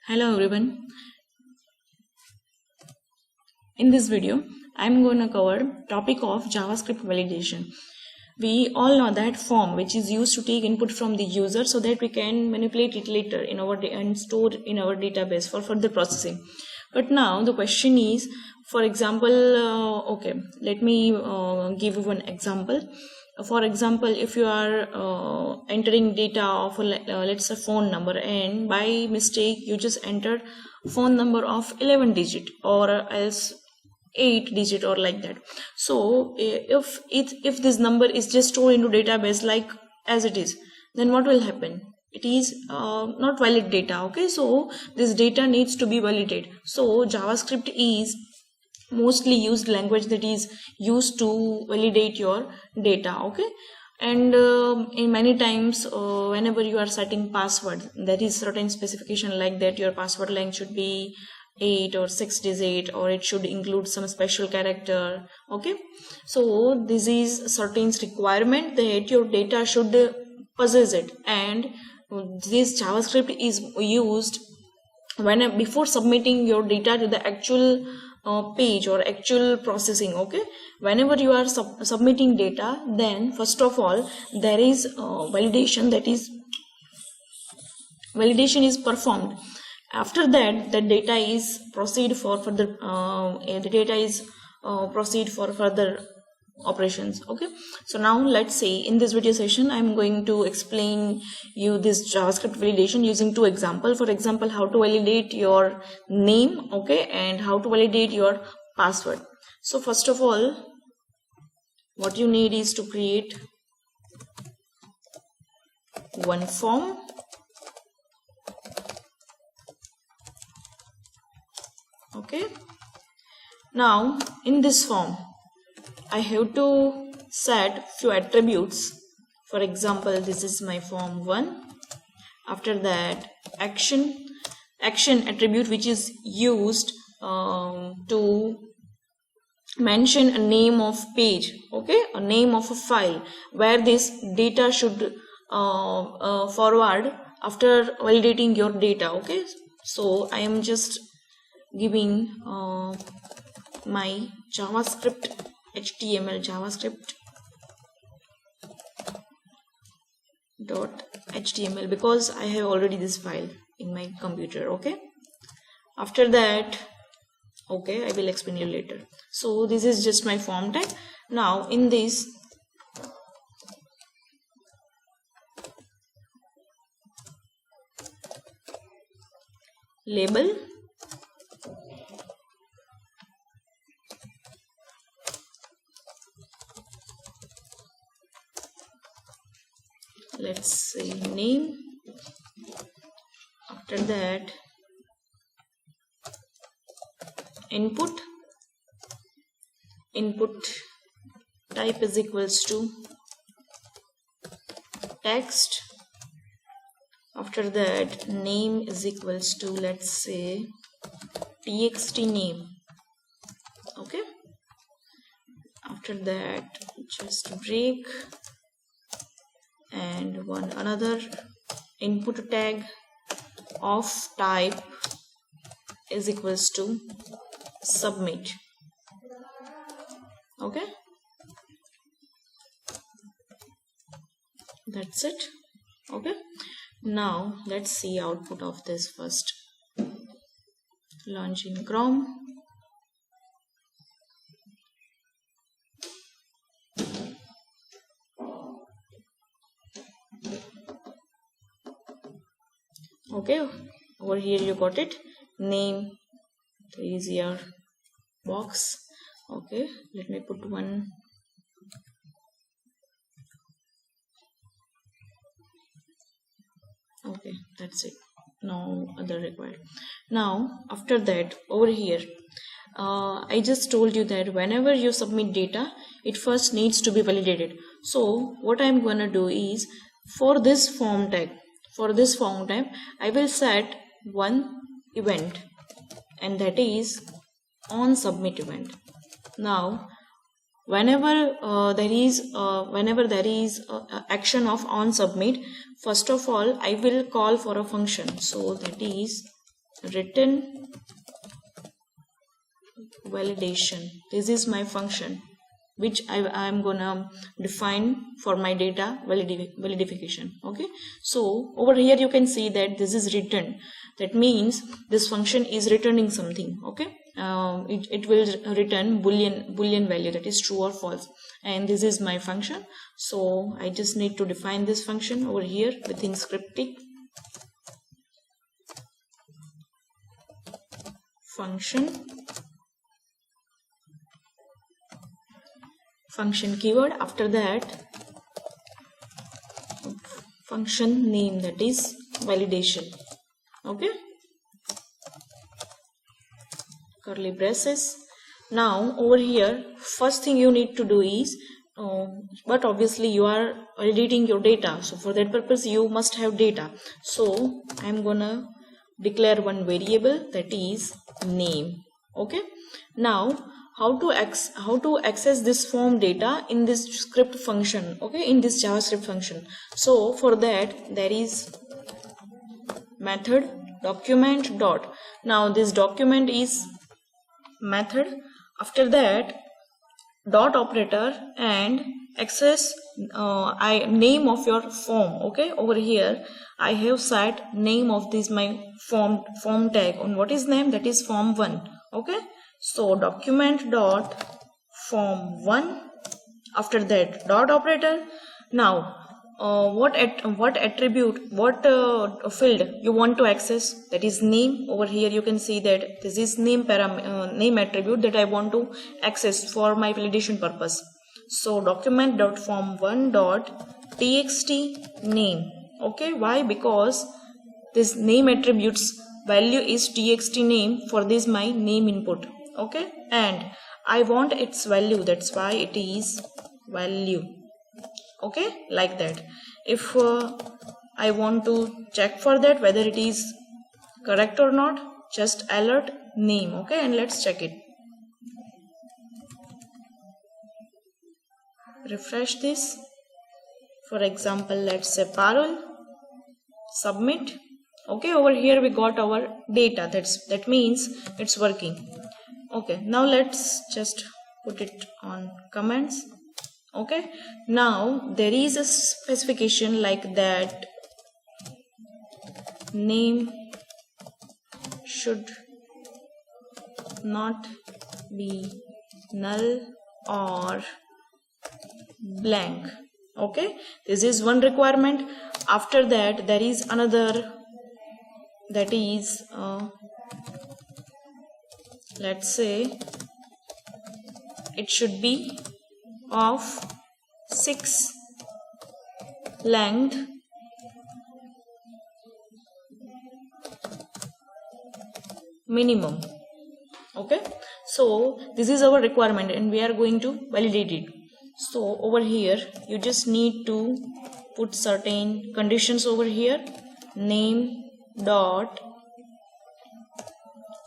Hello everyone. In this video, I'm going to cover topic of JavaScript validation. We all know that form which is used to take input from the user so that we can manipulate it later in our and store in our database for further processing. But now the question is, for example, let me give you one example. For example, if you are entering data of let's say phone number, and by mistake you just entered phone number of 11 digit or else 8 digit or like that. So if this number is just stored into database like as it is, then what will happen? It is not valid data. Okay, so this data needs to be validated. So JavaScript is mostly used language that is used to validate your data. Okay, and in many times whenever you are setting password, there is certain specification like that your password length should be 8 or 6 digit, or it should include some special character. Okay, so this is certain requirement that your data should possess it, and this JavaScript is used when before submitting your data to the actual page or actual processing. Okay, whenever you are submitting data, then first of all there is validation is performed. After that, the data is proceed for further operations. Okay, so now let's say in this video session I'm going to explain you this JavaScript validation using two examples. For example, how to validate your name, okay, and how to validate your password. So first of all, what you need is to create one form. Okay, now in this form I have to set few attributes. For example, this is my form 1. After that, action attribute which is used to mention a name of page, okay, a name of a file where this data should forward after validating your data. Okay, so I am just giving my JavaScript HTML because I have already this file in my computer. Okay, after that, okay, I will explain you later. So this is just my form tag. Now in this label, let's say name. After that, input type is equals to text. After that, name is equals to, let's say, txt name. Okay, after that, just break and another input tag of type is equals to submit. Okay, that's it. Okay, now let's see output of this first. Launch in Chrome. Okay, over here you got it. Name, there is your box. Okay, let me put one. Okay, that's it. No other required. Now after that, over here I just told you that whenever you submit data, it first needs to be validated. So what I'm gonna do is, for this form tag I will set one event, and that is on submit event. Now whenever there is action of on submit, first of all I will call for a function. So that is written validation. This is my function which I am gonna define for my data validification. Okay, so over here you can see that this is written. That means this function is returning something. Okay, it will return boolean value, that is true or false, and this is my function. So I just need to define this function over here within scripting function keyword. After that, function name, that is validation. Okay, curly braces. Now over here, first thing you need to do is but obviously you are editing your data, so for that purpose you must have data. So I'm gonna declare one variable, that is name. Okay, now how to access this form data in this script function, okay, in this JavaScript function. So for that, there is method document dot. Now this document is method. After that, dot operator and access name of your form. Okay, over here I have set name of this my form tag. On what is name? That is form1. Okay, so document dot form1. After that, dot operator. Now what attribute, what field you want to access, that is name. Over here you can see that this is name name attribute that I want to access for my validation purpose. So document dot form1 dot txt name. Okay, why? Because this name attributes value is txt name for this my name input. Okay, and I want its value, that's why it is value. Okay, like that. If I want to check for that whether it is correct or not, just alert name. Okay, and let's check it. Refresh this. For example, let's say Parul. Submit. Okay, over here we got our data. That means it's working. Okay, now let's just put it on comments. Okay, now there is a specification like that name should not be null or blank. Okay, this is one requirement. After that, there is another, that is let's say it should be of 6 length minimum. Okay, so this is our requirement and we are going to validate it. So over here you just need to put certain conditions over here. Name dot,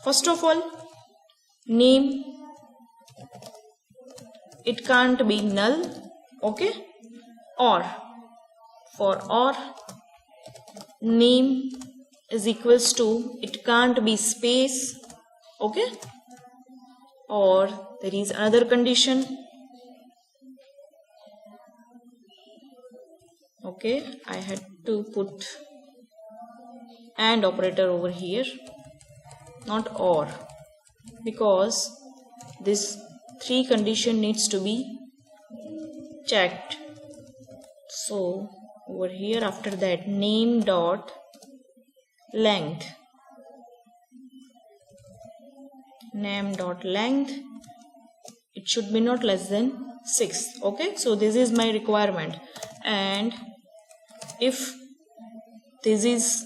first of all, name, it can't be null. Okay, or for or name is equals to, it can't be space. Okay, or there is another condition. Okay, I had to put and operator over here, not or, because this 3 condition needs to be checked. So over here, after that, name dot length, it should be not less than 6. Okay, so this is my requirement, and if this is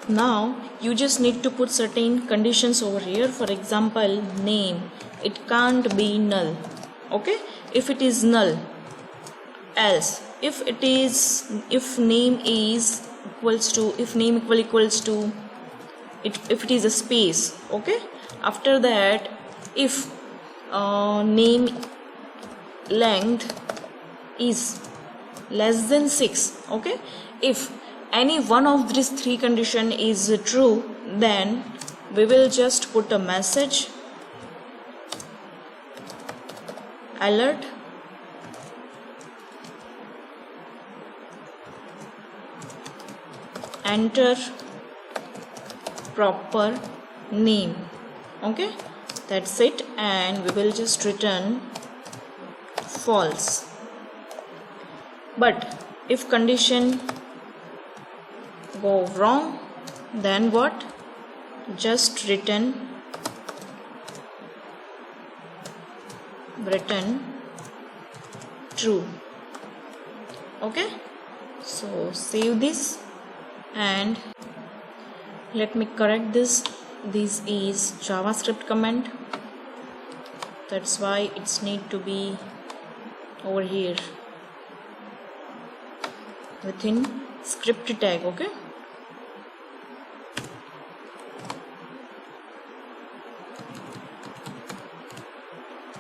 now, you just need to put certain conditions over here. For example, name, it can't be null. Okay, if it is null, else if name is equals to, if name equals to it, if it is a space. Okay, after that, if name length is less than 6. Okay, if any one of these three condition is true, then we will just put a message alert enter proper name. Okay, that's it, and we will just return false. But if condition go wrong, then what? Just return true. Okay, so save this and let me correct this. This is JavaScript comment, that's why it's need to be over here within script tag. Okay,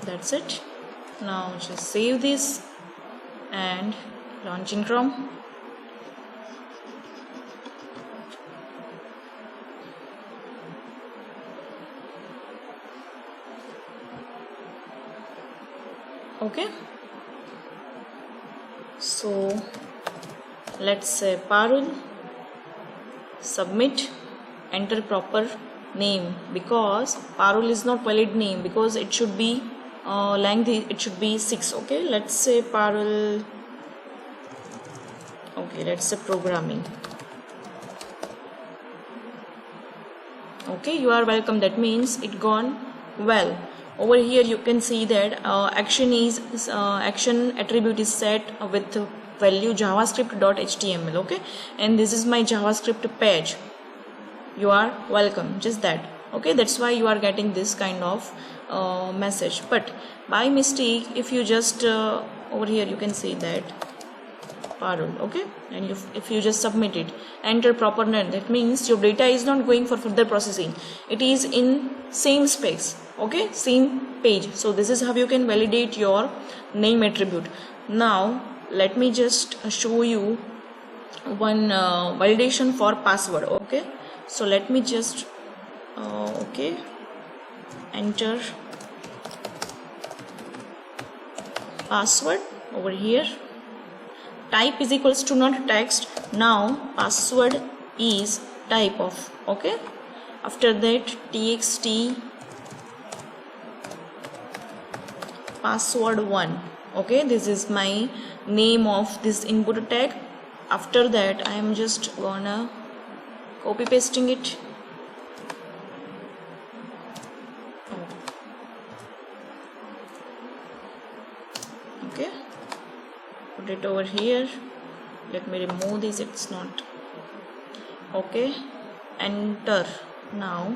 that's it. Now just save this and launch in Chrome. Okay, so let's say Parul, submit, enter proper name, because Parul is not valid name, because it should be length, it should be 6. Okay, let's say Parul, okay, let's say programming. Okay, you are welcome, that means it gone well. Over here you can see that action attribute is set with value javascript.html. okay, and this is my JavaScript page. You are welcome, just that. Okay, that's why you are getting this kind of message. But by mistake, if you just over here you can see that Parul, okay, and if you just submit it, enter proper name, that means your data is not going for further processing, it is in same space. Okay, same page. So this is how you can validate your name attribute. Now let me just show you one validation for password. Okay, so let me just okay, enter password over here. Type is equals to not text. Now password is type of. Okay, after that txt password1. Okay, this is my name of this input tag. After that I am just gonna copy pasting it. Okay, put it over here. Let me remove this, it's not okay. Enter. Now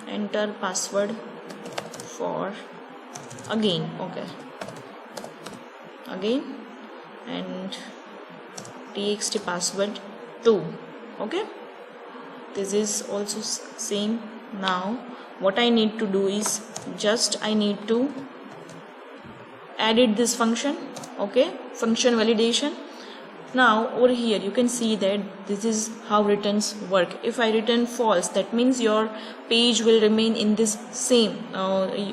enter password for again. Okay, again, and txt password 2. Okay, this is also same. Now what I need to do is just I need to edit this function. Okay, function validation. Now over here you can see that this is how returns work. If I return false, that means your page will remain in this same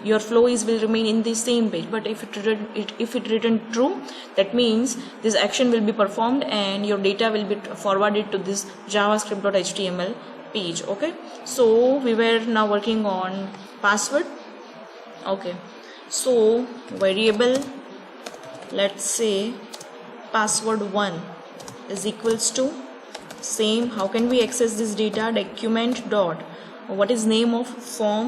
your flow will remain in the same page. But if it return true, that means this action will be performed and your data will be forwarded to this javascript.html page. Okay, so we were now working on password. Okay, so variable, let's say password1 is equals to same. How can we access this data? Document dot what is name of form1.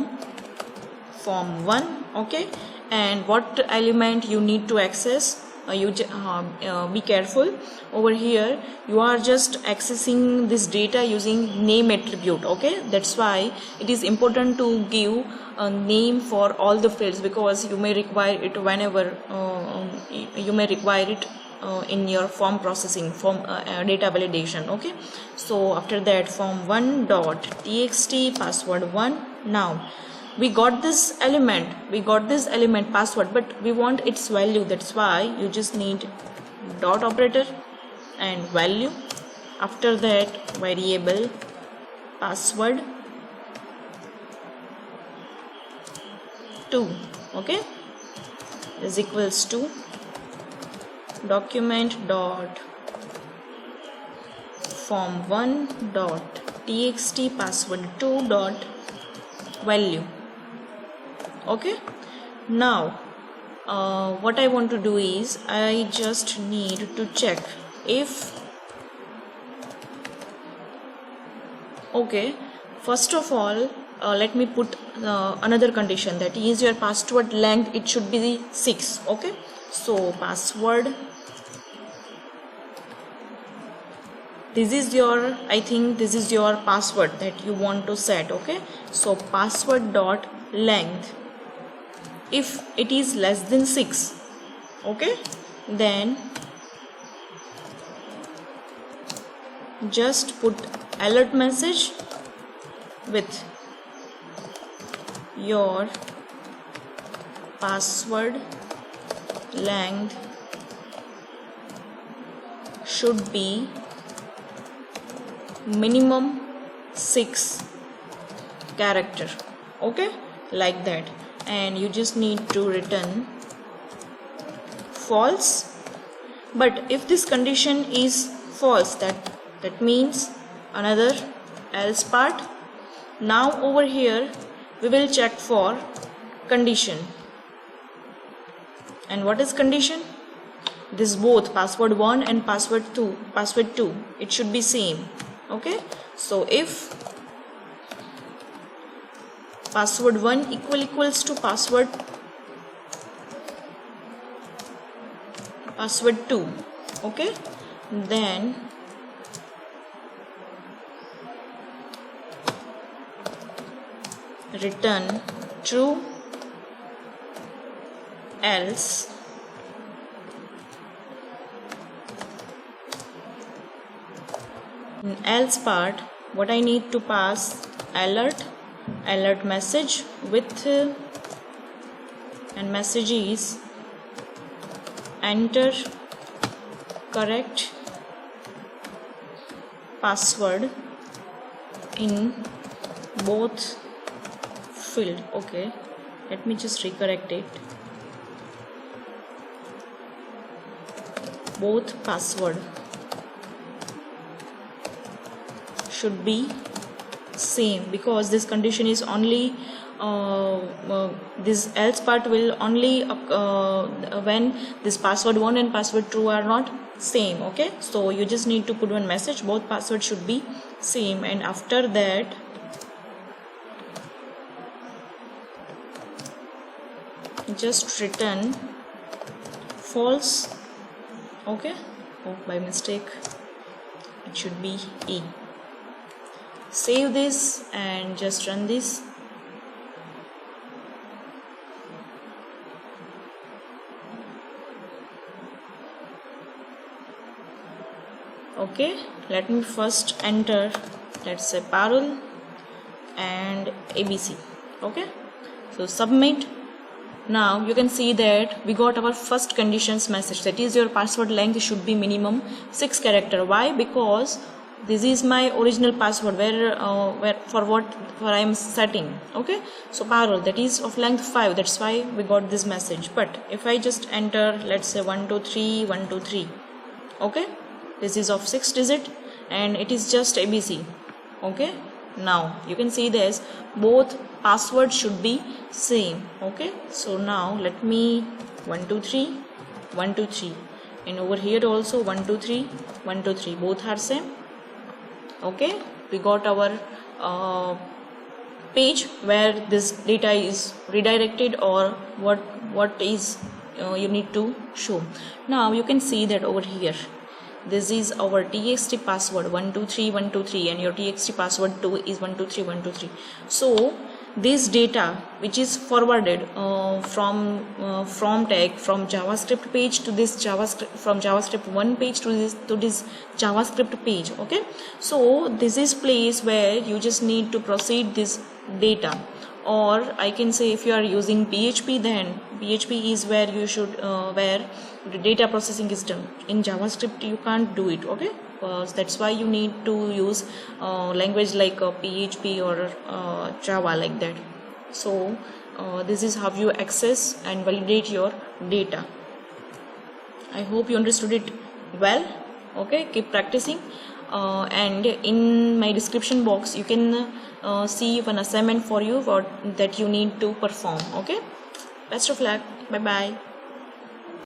okay, and what element you need to access. Be careful, over here you are just accessing this data using name attribute. Okay, that's why it is important to give a name for all the fields, because you may require it whenever you may require it in your form processing, form data validation. Okay, so after that form1 dot txt password1. Now we got this element password, but we want its value. That's why you just need dot operator and value. After that, variable password 2, okay, is equals to document dot form1 dot txt password 2 dot value. Okay, now what I want to do is I just need to check if, okay, first of all let me put another condition, that is your password length, it should be 6. Okay, so password, this is your, I think this is your password that you want to set. Okay, so password dot length, if it is less than 6, okay, then just put alert message with your password length should be minimum 6 character. Okay, like that, and you just need to return false. But if this condition is false, that means another else part. Now over here we will check for condition. And what is condition? This both password 1 and password 2, it should be same. Okay, so if password 1 equals to password 2, okay, then return true, else in else part, what I need to pass alert message with and message is enter correct password in both field. Okay, let me just recorrect it. Both password should be same, because this condition is only this else part will only when this password 1 and password 2 are not same. Okay, so you just need to put one message, both passwords should be same, and after that just return false. Okay, oh, by mistake it should be E. Save this and just run this. Okay, let me first enter, let's say Parul and ABC. Okay, so submit. Now you can see that we got our first conditions message, that is your password length should be minimum 6 character. Why? Because this is my original password where for I am setting. Okay, so Parul, that is of length 5, that's why we got this message. But if I just enter, let's say 123, okay, this is of 6 digit and it is just ABC. Okay, now you can see this, both password should be same. Okay, so now let me 123, and over here also 123, both are same. Okay, we got our page where this data is redirected, or what is you need to show. Now you can see that over here this is our txt password 123, and your txt password 2 is 123. So this data which is forwarded from tag from JavaScript page to this from JavaScript 1 page to this JavaScript page. Okay, so this is place where you just need to proceed this data or I can say if you are using PHP, then PHP is where you should where the data processing is done. In JavaScript you can't do it, okay? That's why you need to use language like PHP or Java, like that. So this is how you access and validate your data. I hope you understood it well. Okay, keep practicing, and in my description box you can see one assignment for you that you need to perform. Okay, best of luck. Bye bye.